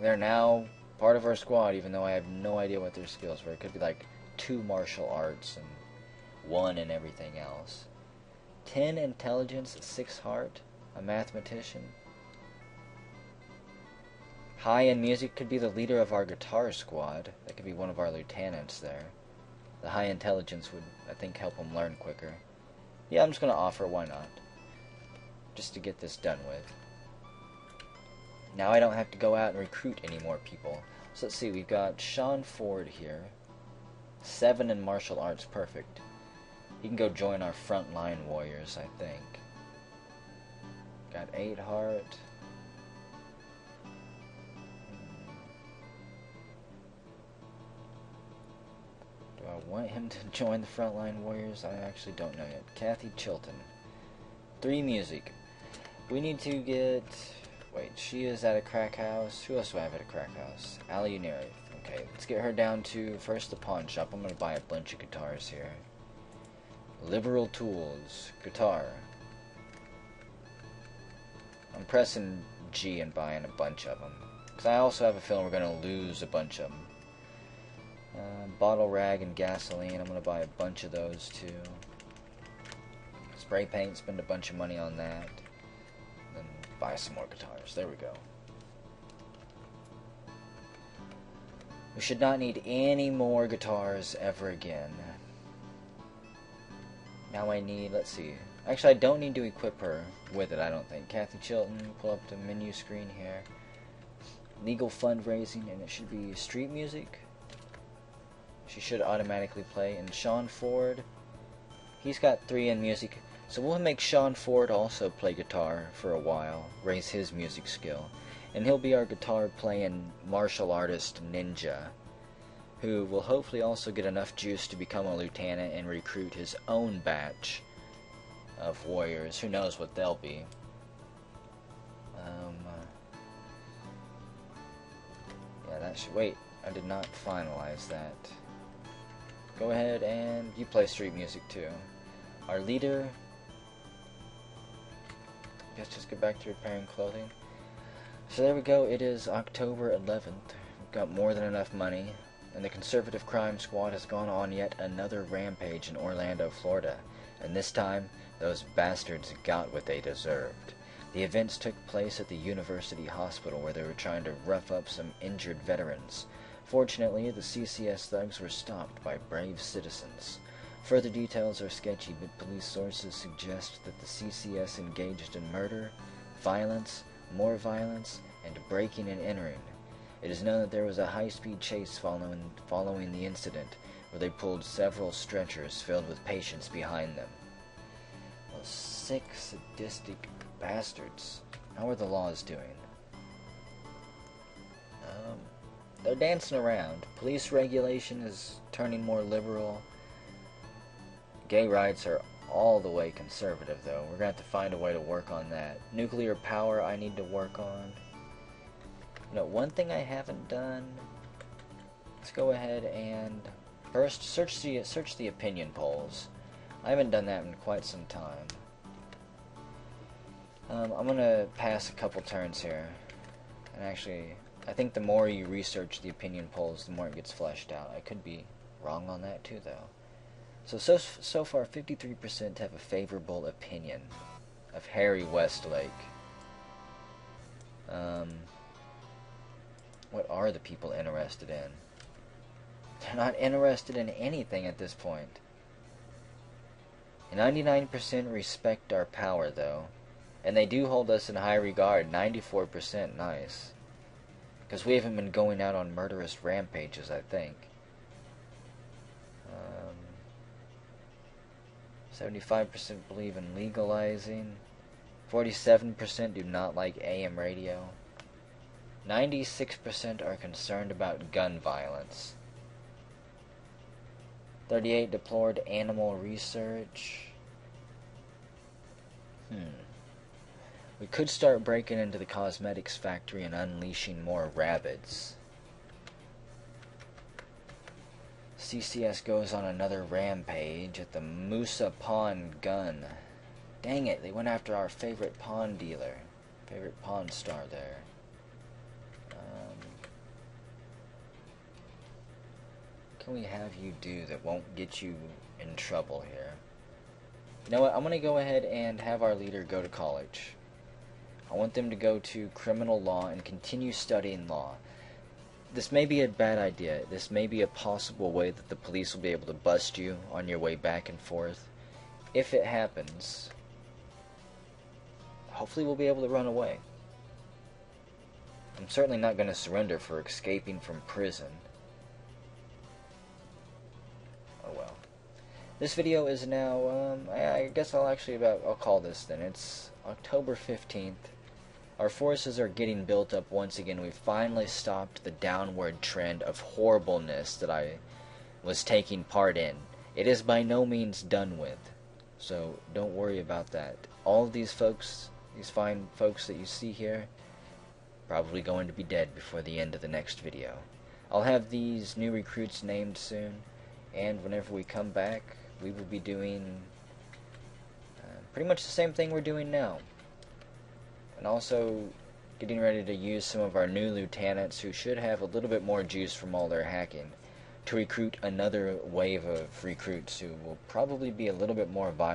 They're now part of our squad, even though I have no idea what their skills were. It could be like 2 martial arts and 1 in everything else. 10 intelligence, 6 heart. A mathematician. High in music could be the leader of our guitar squad. That could be one of our lieutenants there. The high intelligence would, I think, help him learn quicker. Yeah, I'm just going to offer, why not? Just to get this done with. Now I don't have to go out and recruit any more people. So let's see, we've got Sean Ford here. 7 in martial arts, perfect. He can go join our frontline warriors, I think. Got 8 heart. Do I want him to join the frontline warriors? I actually don't know yet. Kathy Chilton. 3 music. We need to get... Wait, she is at a crack house. Who else do I have at a crack house? Ali Uniri. Okay, let's get her down to first the pawn shop. I'm going to buy a bunch of guitars here. Liberal Tools. Guitar. I'm pressing G and buying a bunch of them. Because I also have a feeling we're going to lose a bunch of them. Bottle rag and gasoline. I'm going to buy a bunch of those too. Spray paint, spend a bunch of money on that. Then buy some more guitars. There we go. We should not need any more guitars ever again. Now I need, let's see. Actually, I don't need to equip her with it, I don't think. Kathy Chilton, pull up the menu screen here. Legal fundraising, and it should be street music. She should automatically play. And Sean Ford, he's got 3 in music. So we'll make Sean Ford also play guitar for a while, raise his music skill. And he'll be our guitar playing martial artist ninja, who will hopefully also get enough juice to become a lieutenant and recruit his own batch of warriors. Who knows what they'll be. Yeah, that should... Wait, I did not finalize that. Go ahead and you play street music too. Our leader... Let's just get back to repairing clothing. So there we go, it is October 11th. We've got more than enough money. And the Conservative Crime Squad has gone on yet another rampage in Orlando, Florida. And this time, those bastards got what they deserved. The events took place at the University Hospital where they were trying to rough up some injured veterans. Fortunately, the CCS thugs were stopped by brave citizens. Further details are sketchy, but police sources suggest that the CCS engaged in murder, violence, more violence, and breaking and entering. It is known that there was a high-speed chase following the incident, where they pulled several stretchers filled with patients behind them. Those sick, sadistic bastards. How are the laws doing? They're dancing around. Police regulation is turning more liberal. Gay rights are all the way conservative, though. We're going to have to find a way to work on that. Nuclear power I need to work on. You know, one thing I haven't done... Let's go ahead and... First, search the opinion polls. I haven't done that in quite some time. I'm going to pass a couple turns here. And actually, I think the more you research the opinion polls, the more it gets fleshed out. I could be wrong on that too, though. So far, 53% have a favorable opinion of Harry Westlake. What are the people interested in? They're not interested in anything at this point. 99% respect our power, though. And they do hold us in high regard. 94%, nice. Because we haven't been going out on murderous rampages, I think. 75% believe in legalizing. 47% do not like AM radio. 96% are concerned about gun violence. 38 deplored animal research. We could start breaking into the cosmetics factory and unleashing more rabbits. CCS goes on another rampage at the Musa Pawn Gun. Dang it, they went after our favorite pawn dealer. Favorite pawn star there. What can we have you do that won't get you in trouble here? You know what, I'm going to go ahead and have our leader go to college. I want them to go to criminal law and continue studying law. This may be a bad idea. This may be a possible way that the police will be able to bust you on your way back and forth. If it happens, hopefully we'll be able to run away. I'm certainly not going to surrender for escaping from prison. Oh well. This video is now, I guess I'll call this then. It's October 15th. Our forces are getting built up once again. We've finally stopped the downward trend of horribleness that I was taking part in. It is by no means done with, so don't worry about that. All of these folks, these fine folks that you see here, probably going to be dead before the end of the next video. I'll have these new recruits named soon, and whenever we come back, we will be doing pretty much the same thing we're doing now. And also getting ready to use some of our new lieutenants who should have a little bit more juice from all their hacking to recruit another wave of recruits who will probably be a little bit more violent.